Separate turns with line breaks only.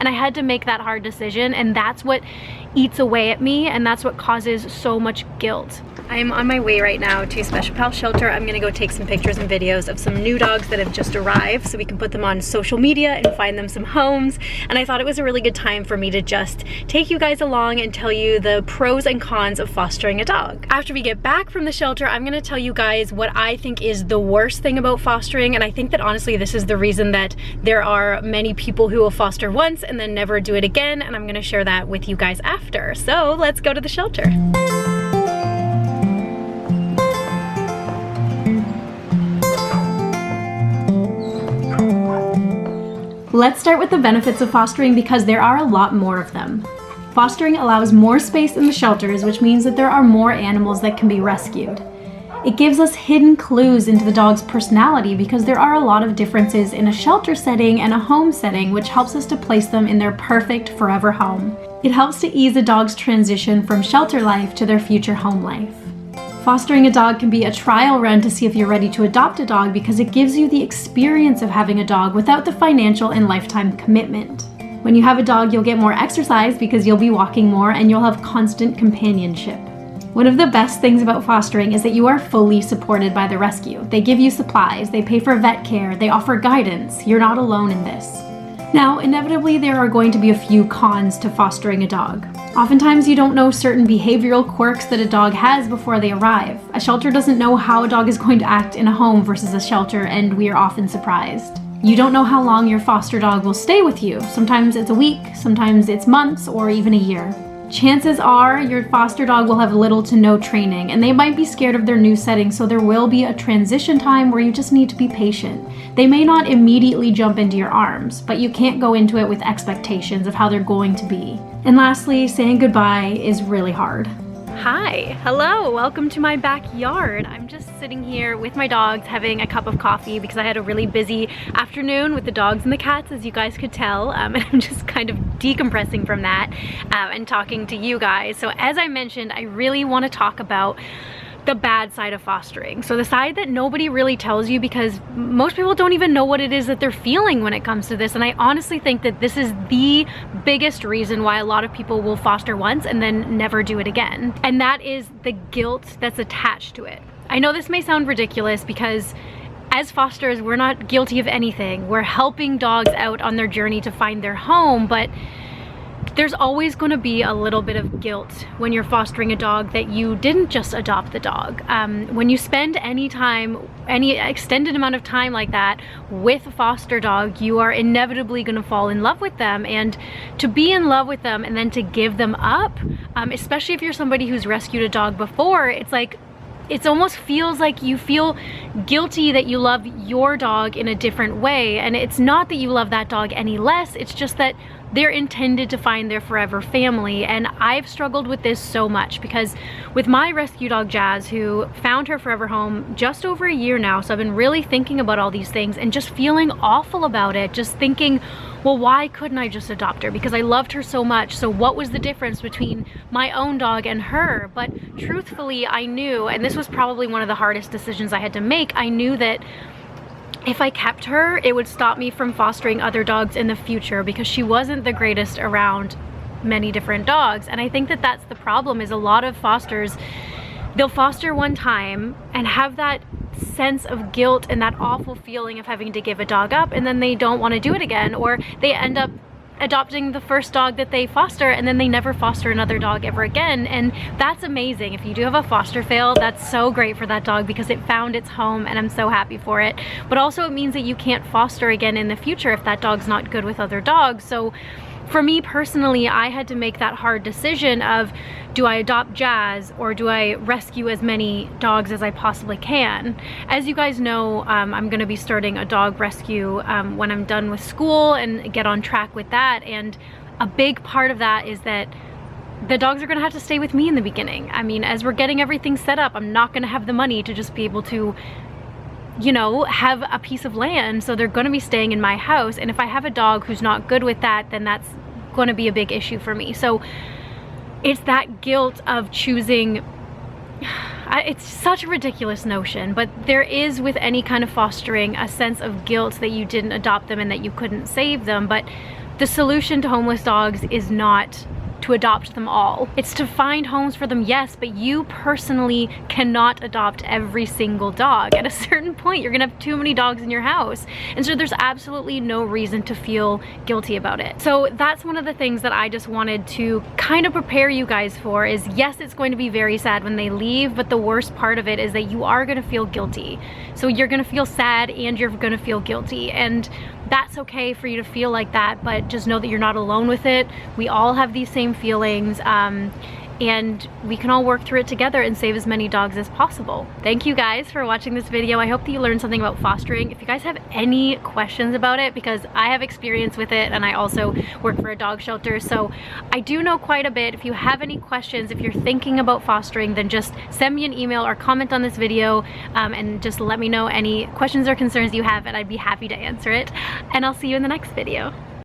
and I had to make that hard decision, and that's what eats away at me, and that's what causes so much guilt. I'm on my way right now to Special Pal Shelter. I'm gonna go take some pictures and videos of some new dogs that have just arrived so we can put them on social media and find them some homes. And I thought it was a really good time for me to just take you guys along and tell you the pros and cons of fostering a dog. After we get back from the shelter, I'm gonna tell you guys what I think is the worst thing about fostering, and I think that honestly this is the reason that there are many people who will foster once and then never do it again, and I'm gonna share that with you guys after. So let's go to the shelter. Let's start with the benefits of fostering because there are a lot more of them. Fostering allows more space in the shelters, which means that there are more animals that can be rescued. It gives us hidden clues into the dog's personality because there are a lot of differences in a shelter setting and a home setting, which helps us to place them in their perfect forever home. It helps to ease a dog's transition from shelter life to their future home life. Fostering a dog can be a trial run to see if you're ready to adopt a dog because it gives you the experience of having a dog without the financial and lifetime commitment. When you have a dog, you'll get more exercise because you'll be walking more and you'll have constant companionship. One of the best things about fostering is that you are fully supported by the rescue. They give you supplies, they pay for vet care, they offer guidance. You're not alone in this. Now, inevitably, there are going to be a few cons to fostering a dog. Oftentimes, you don't know certain behavioral quirks that a dog has before they arrive. A shelter doesn't know how a dog is going to act in a home versus a shelter, and we are often surprised. You don't know how long your foster dog will stay with you. Sometimes it's a week, sometimes it's months, or even a year. Chances are your foster dog will have little to no training, and they might be scared of their new setting, so there will be a transition time where you just need to be patient. They may not immediately jump into your arms, but you can't go into it with expectations of how they're going to be. And lastly, saying goodbye is really hard. Hi, hello, welcome to my backyard. I'm just sitting here with my dogs having a cup of coffee because I had a really busy afternoon with the dogs and the cats, as you guys could tell, and I'm just kind of decompressing from that and talking to you guys. So as I mentioned, I really want to talk about the bad side of fostering. So the side that nobody really tells you because most people don't even know what it is that they're feeling when it comes to this. And I honestly think that this is the biggest reason why a lot of people will foster once and then never do it again. And that is the guilt that's attached to it. I know this may sound ridiculous because as fosters, we're not guilty of anything. We're helping dogs out on their journey to find their home, but there's always going to be a little bit of guilt when you're fostering a dog that you didn't just adopt the dog. When you spend any time, any extended amount of time like that with a foster dog, you are inevitably going to fall in love with them, and to be in love with them and then to give them up, especially if you're somebody who's rescued a dog before, it's like, it almost feels like you feel guilty that you love your dog in a different way. And it's not that you love that dog any less, it's just that they're intended to find their forever family. And I've struggled with this so much because with my rescue dog Jazz, who found her forever home just over a year now, so I've been really thinking about all these things and just feeling awful about it, just thinking, well, why couldn't I just adopt her? Because I loved her so much. So what was the difference between my own dog and her? But truthfully, I knew, and this was probably one of the hardest decisions I had to make, I knew that if I kept her, it would stop me from fostering other dogs in the future because she wasn't the greatest around many different dogs. And I think that that's the problem, is a lot of fosters, they'll foster one time and have that sense of guilt and that awful feeling of having to give a dog up, and then they don't want to do it again, or they end up adopting the first dog that they foster and then they never foster another dog ever again. And that's amazing. If you do have a foster fail, that's so great for that dog because it found its home, and I'm so happy for it. But also it means that you can't foster again in the future if that dog's not good with other dogs. So for me personally, I had to make that hard decision of, do I adopt Jazz or do I rescue as many dogs as I possibly can? As you guys know, I'm gonna be starting a dog rescue when I'm done with school and get on track with that. And a big part of that is that the dogs are gonna have to stay with me in the beginning. I mean, as we're getting everything set up, I'm not gonna have the money to just be able to, you know, have a piece of land, so they're gonna be staying in my house. And if I have a dog who's not good with that, then that's gonna be a big issue for me. So it's that guilt of choosing, it's such a ridiculous notion, but there is with any kind of fostering a sense of guilt that you didn't adopt them and that you couldn't save them. But The solution to homeless dogs is not to adopt them all. It's to find homes for them, yes, but you personally cannot adopt every single dog. At a certain point, you're gonna have too many dogs in your house. And so there's absolutely no reason to feel guilty about it. So that's one of the things that I just wanted to kind of prepare you guys for is, yes, it's going to be very sad when they leave, but the worst part of it is that you are gonna feel guilty. So you're gonna feel sad and you're gonna feel guilty. And that's okay for you to feel like that, but just know that you're not alone with it. We all have these same feelings, and we can all work through it together and save as many dogs as possible. Thank you guys for watching this video. I hope that you learned something about fostering. If you guys have any questions about it, because I have experience with it and I also work for a dog shelter, so I do know quite a bit. If you have any questions, if you're thinking about fostering, then just send me an email or comment on this video, and just let me know any questions or concerns you have, and I'd be happy to answer it. And I'll see you in the next video.